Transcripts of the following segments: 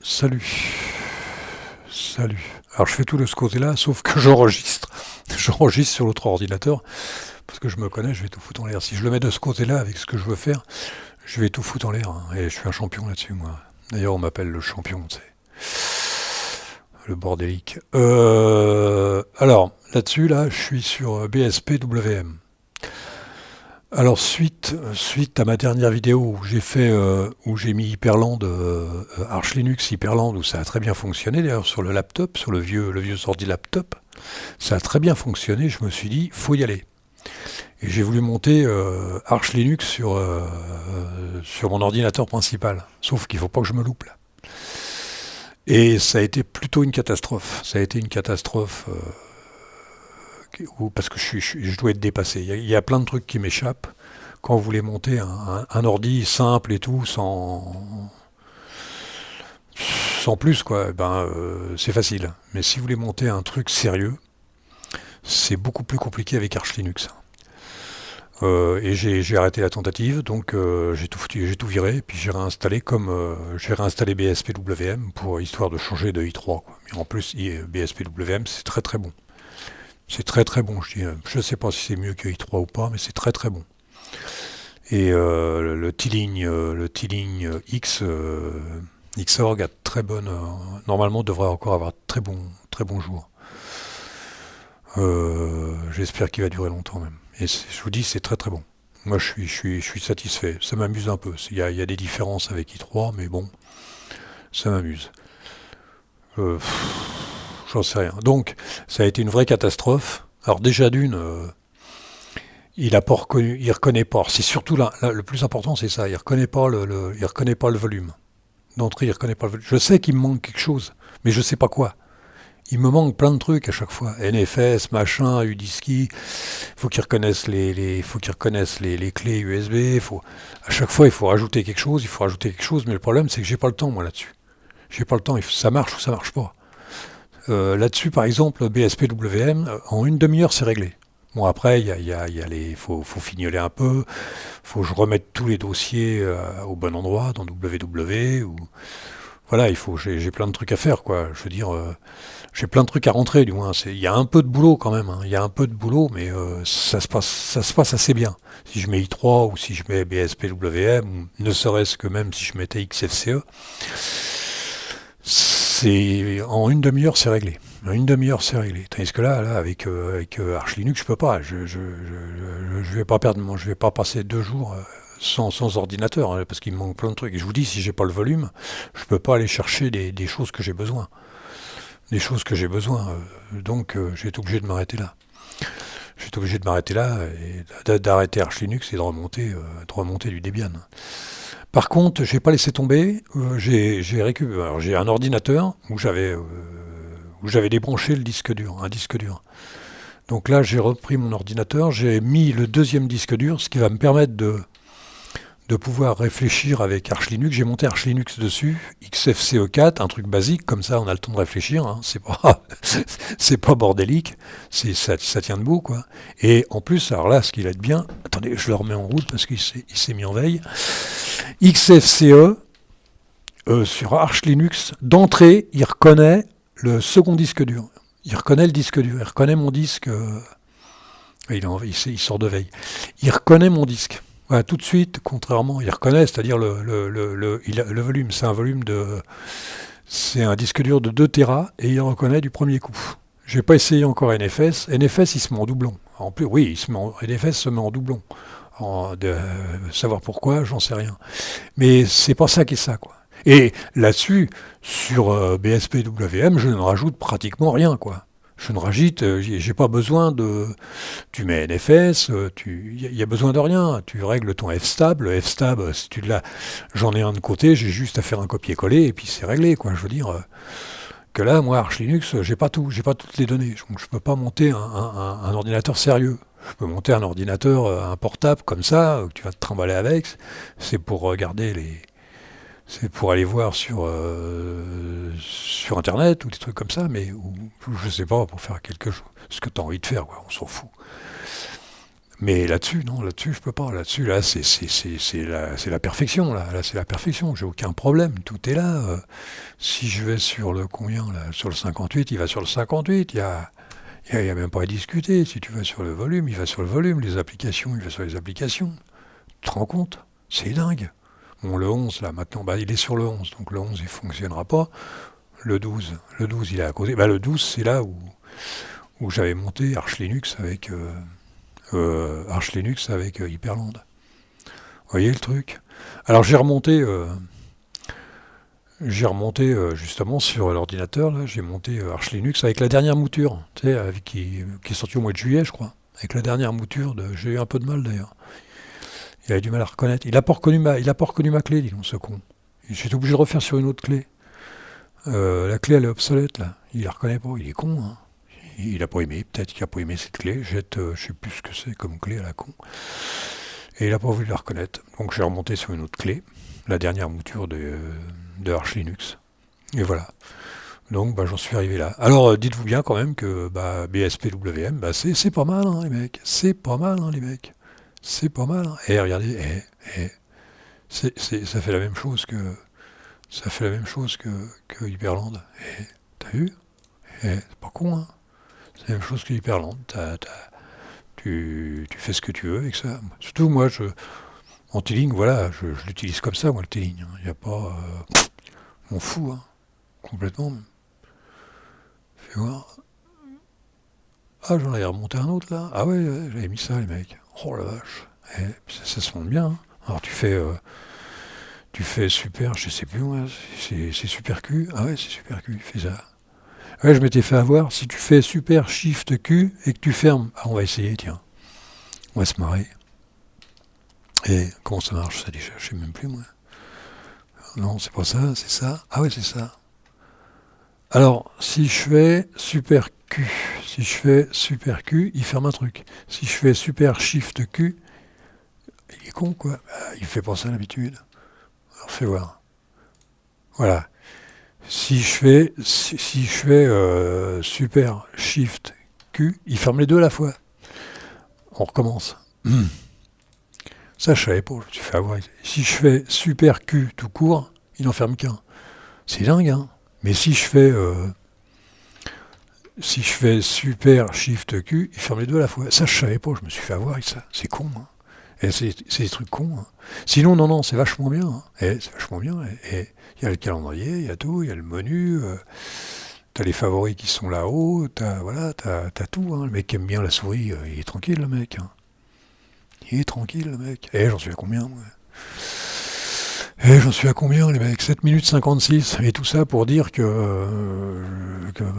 Salut. Salut. Alors je fais tout de ce côté-là, sauf que j'enregistre. J'enregistre sur l'autre ordinateur, parce que je me connais, je vais tout foutre en l'air. Si je le mets de ce côté-là, avec ce que je veux faire, je vais tout foutre en l'air, hein. Et je suis un champion là-dessus, moi. D'ailleurs, on m'appelle le champion, c'est le bordélique. Alors, là-dessus, là, je suis sur BSPWM. Alors suite à ma dernière vidéo où où j'ai mis Hyperland, Arch Linux Hyperland, où ça a très bien fonctionné d'ailleurs sur le laptop, sur le vieux ordi laptop, ça a très bien fonctionné. Je me suis dit faut y aller et j'ai voulu monter Arch Linux sur mon ordinateur principal. Sauf qu'il faut pas que je me loupe là. Et ça a été plutôt une catastrophe. Ça a été une catastrophe parce que je dois être dépassé. Il y a plein de trucs qui m'échappent quand vous voulez monter un ordi simple et tout, sans plus, quoi. C'est facile. Mais si vous voulez monter un truc sérieux, c'est beaucoup plus compliqué avec Arch Linux. Et j'ai arrêté la tentative, donc j'ai tout viré, puis j'ai réinstallé BSPWM pour histoire de changer de i3, quoi. Mais en plus, BSPWM, c'est très très bon. C'est très très bon, je dis. Je sais pas si c'est mieux que i3 ou pas, mais c'est très très bon. Et le T-Ling Xorg a très bonne. Normalement, devrait encore avoir très bon jour. J'espère qu'il va durer longtemps même. Et je vous dis, c'est très très bon. Moi, je suis satisfait. Ça m'amuse un peu. Il y a des différences avec i3, mais bon, ça m'amuse. Euh, J'en sais rien. Donc, ça a été une vraie catastrophe. Alors déjà d'une, il a pas reconnu, il reconnaît pas. C'est surtout le plus important, c'est ça. Il reconnaît pas il reconnaît pas le volume. D'entrée, il reconnaît pas le volume. Je sais qu'il me manque quelque chose, mais je sais pas quoi. Il me manque plein de trucs à chaque fois. NFS, machin, UDisky. Faut qu'il reconnaisse faut qu'il reconnaisse les clés USB. À chaque fois, il faut rajouter quelque chose. Il faut rajouter quelque chose. Mais le problème, c'est que j'ai pas le temps, moi, là-dessus. J'ai pas le temps. Ça marche ou ça marche pas. Là-dessus, par exemple, BSPWM, en une demi-heure, c'est réglé. Bon, après, faut fignoler un peu, faut que je remette tous les dossiers au bon endroit, dans www, ou voilà, j'ai plein de trucs à faire, quoi. Je veux dire, j'ai plein de trucs à rentrer, du moins. Il y a un peu de boulot quand même, hein. Il y a un peu de boulot, mais ça se passe assez bien. Si je mets i3 ou si je mets BSPWM, ou ne serait-ce que même si je mettais XFCE, en une demi-heure, c'est réglé. En une demi-heure, c'est réglé. Tandis que là avec Arch Linux, je peux pas. Je vais pas je vais pas passer 2 jours sans ordinateur, hein, parce qu'il me manque plein de trucs. Et je vous dis, si j'ai pas le volume, je peux pas aller chercher des choses que j'ai besoin. Des choses que j'ai besoin. Donc, j'ai été obligé de m'arrêter là. J'ai été obligé de m'arrêter là et d'arrêter Arch Linux et de remonter du Debian. Par contre, j'ai pas laissé tomber. J'ai un ordinateur où j'avais débranché le disque dur, un disque dur. Donc là, j'ai repris mon ordinateur, j'ai mis le deuxième disque dur, ce qui va me permettre de pouvoir réfléchir avec Arch Linux. J'ai monté Arch Linux dessus, XFCE4, un truc basique, comme ça on a le temps de réfléchir, hein. C'est pas bordélique, ça tient debout, quoi. Et en plus, alors là, ce qu'il a de bien, attendez, je le remets en route parce qu'il s'est mis en veille. XFCE, sur Arch Linux, d'entrée, il reconnaît le second disque dur. Il reconnaît le disque dur, il reconnaît mon disque. Il sort de veille. Il reconnaît mon disque. Voilà, tout de suite, contrairement, il reconnaît, c'est-à-dire le volume. C'est un disque dur de 2 Tera et il reconnaît du premier coup. J'ai pas essayé encore NFS. NFS, il se met en doublon. En plus, oui, NFS se met en doublon. Savoir pourquoi, j'en sais rien. Mais c'est pas ça qui est ça, quoi. Et là-dessus, sur BSPWM, je ne rajoute pratiquement rien, quoi. Je ne rajoute, j'ai pas besoin de. Tu mets NFS, il y a besoin de rien. Tu règles ton fstab. Le fstab, si tu l'as, j'en ai un de côté, j'ai juste à faire un copier-coller et puis c'est réglé, quoi. Je veux dire que là, moi, Arch Linux, j'ai pas toutes les données. Donc je peux pas monter un ordinateur sérieux. Je peux monter un ordinateur, un portable comme ça, que tu vas te trimballer avec. C'est pour regarder c'est pour aller voir sur internet ou des trucs comme ça, mais je sais pas, pour faire quelque chose, ce que tu as envie de faire, quoi, on s'en fout. Mais là-dessus, non, là-dessus, je peux pas. Là-dessus, là, c'est la perfection, là. Là, c'est la perfection. J'ai aucun problème. Tout est là. Si je vais sur le combien, là, sur le 58, il va sur le 58. Il y a même pas à discuter. Si tu vas sur le volume, il va sur le volume. Les applications, il va sur les applications. Tu te rends compte? C'est dingue. Bon, le 11, là, maintenant, bah, il est sur le 11. Donc le 11, il fonctionnera pas. Le 12, il est à côté. Bah, le 12, c'est là où j'avais monté Arch Linux avec Hyperland. Vous voyez le truc? Alors j'ai remonté justement sur l'ordinateur, là, j'ai monté Arch Linux avec la dernière mouture, tu sais, qui est sortie au mois de juillet, je crois. Avec la dernière mouture, j'ai eu un peu de mal d'ailleurs. Il avait du mal à reconnaître. Il a pas reconnu ma clé, dis donc, ce con. J'étais obligé de refaire sur une autre clé. La clé, elle est obsolète, là. Il la reconnaît pas, il est con, hein. Il a pas aimé, peut-être qu'il a pas aimé cette clé. Jette, je sais plus ce que c'est comme clé à la con. Et il a pas voulu la reconnaître. Donc j'ai remonté sur une autre clé, la dernière mouture de Arch Linux. Et voilà. Donc bah, j'en suis arrivé là. Alors dites-vous bien quand même que bah, BSPWM, bah, c'est pas mal, hein, les mecs. C'est pas mal, hein, les mecs. C'est pas mal. Hein. Et regardez, ça fait la même chose que Hyperland. Et t'as vu? C'est pas con, hein. C'est la même chose que Hyperland. Tu fais ce que tu veux avec ça. Surtout moi, en T-Link, voilà, je l'utilise comme ça, moi, le T-Link. Il n'y a pas... m'en fous, hein, complètement. Fais voir. Ah, j'en avais remonté un autre, là. Ah ouais, j'avais mis ça, les mecs. Oh la vache. Ça se monte bien. Hein. Alors tu fais super, je sais plus, moi, c'est super Q. Ah ouais, c'est super Q, fais ça. Ouais, je m'étais fait avoir. Si tu fais super shift Q et que tu fermes... Ah, on va essayer, tiens. On va se marrer. Et comment ça marche, ça, déjà? Je sais même plus, moi. Non, c'est pas ça, c'est ça. Ah ouais, c'est ça. Alors, si je fais super Q, il ferme un truc. Si je fais super shift Q, il est con, quoi. Bah, il fait pas ça d'habitude. Alors, fais voir. Voilà. Si je fais super shift Q, il ferme les deux à la fois. On recommence. Ça, je savais pas, je me suis fait avoir. Si je fais super Q tout court, il n'en ferme qu'un. C'est dingue, hein. Mais si je fais super shift Q, il ferme les deux à la fois. Ça, je savais pas, je me suis fait avoir avec ça. C'est con, hein. Et c'est des trucs cons. Hein. Sinon, non, c'est vachement bien. Hein. C'est vachement bien. Et il y a le calendrier, il y a tout, il y a le menu. T'as les favoris qui sont là-haut. T'as tout. Hein. Le mec qui aime bien la souris, il est tranquille, le mec. Hein. Il est tranquille, le mec. J'en suis à combien, moi? J'en suis à combien, les mecs? 7 minutes 56. Et tout ça pour dire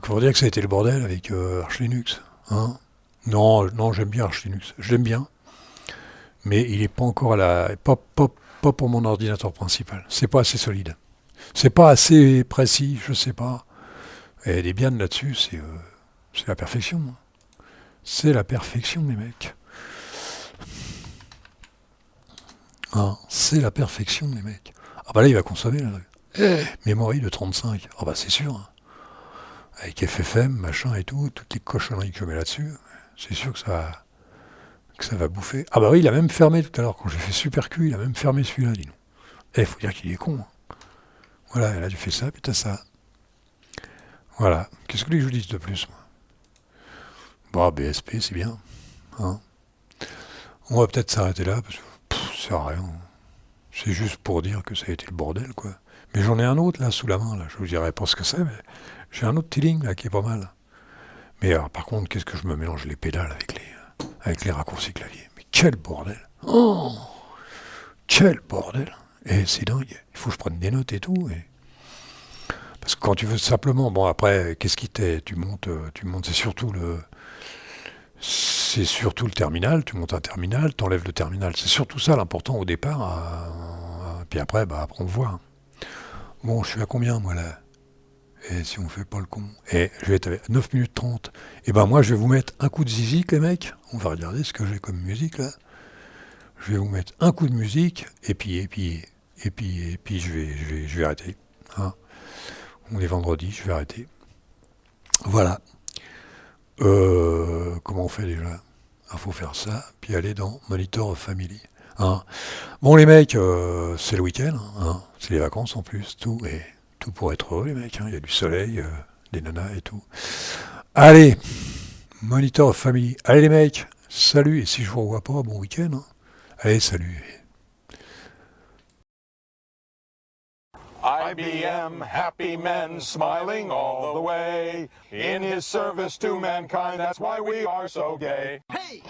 pour dire que ça a été le bordel avec Arch Linux. Hein. Non, j'aime bien Arch Linux. Je l'aime bien. Mais il n'est pas encore à la... Pas pour mon ordinateur principal. C'est pas assez solide. C'est pas assez précis, je sais pas. Et Debian là-dessus, c'est la perfection. C'est la perfection, les mecs. Hein, c'est la perfection, les mecs. Ah bah là, il va consommer, là. Mémoire de 35. Ah bah c'est sûr. Hein. Avec FFM, machin et tout, toutes les cochonneries que je mets là-dessus, c'est sûr que ça va bouffer. Ah bah oui, il a même fermé tout à l'heure, quand j'ai fait Super Q, il a même fermé celui-là, dis donc. Faut dire qu'il est con. Hein. Voilà, là tu fais ça, puis t'as ça. Voilà. Qu'est-ce que je vous dise de plus, moi? Bah, BSP, c'est bien. Hein. On va peut-être s'arrêter là, parce que ça sert à rien. C'est juste pour dire que ça a été le bordel, quoi. Mais j'en ai un autre, là, sous la main, là. Je vous dirai pas ce que c'est, mais j'ai un autre T-Link, là, qui est pas mal. Mais alors, par contre, qu'est-ce que je me mélange les pédales avec les raccourcis clavier. Mais quel bordel! Oh, quel bordel! Et c'est dingue. Il faut que je prenne des notes et tout. Parce que quand tu veux simplement... Bon, après, qu'est-ce qui t'est? Tu montes, c'est surtout le terminal. Tu montes un terminal, t'enlèves le terminal. C'est surtout ça l'important au départ. Puis après, après, on voit. Bon, je suis à combien, moi, là? Et si on fait pas le con? Je vais être à 9 minutes 30. Et moi, je vais vous mettre un coup de zizik, les mecs. On va regarder ce que j'ai comme musique, là. Je vais vous mettre un coup de musique, et puis je vais arrêter. Hein. On est vendredi, je vais arrêter. Voilà. Comment on fait déjà? Il faut faire ça, puis aller dans Monitor of Family. Hein. Bon les mecs, c'est le week-end, hein. C'est les vacances en plus, tout, et tout pour être heureux les mecs, hein. Il y a du soleil, des nanas et tout. Allez, Monitor of Family. Allez les mecs, salut, et si je vous revois pas, bon week-end. Hein. Allez, salut. IBM, happy men, smiling all the way. In his service to mankind, that's why we are so gay. Hey!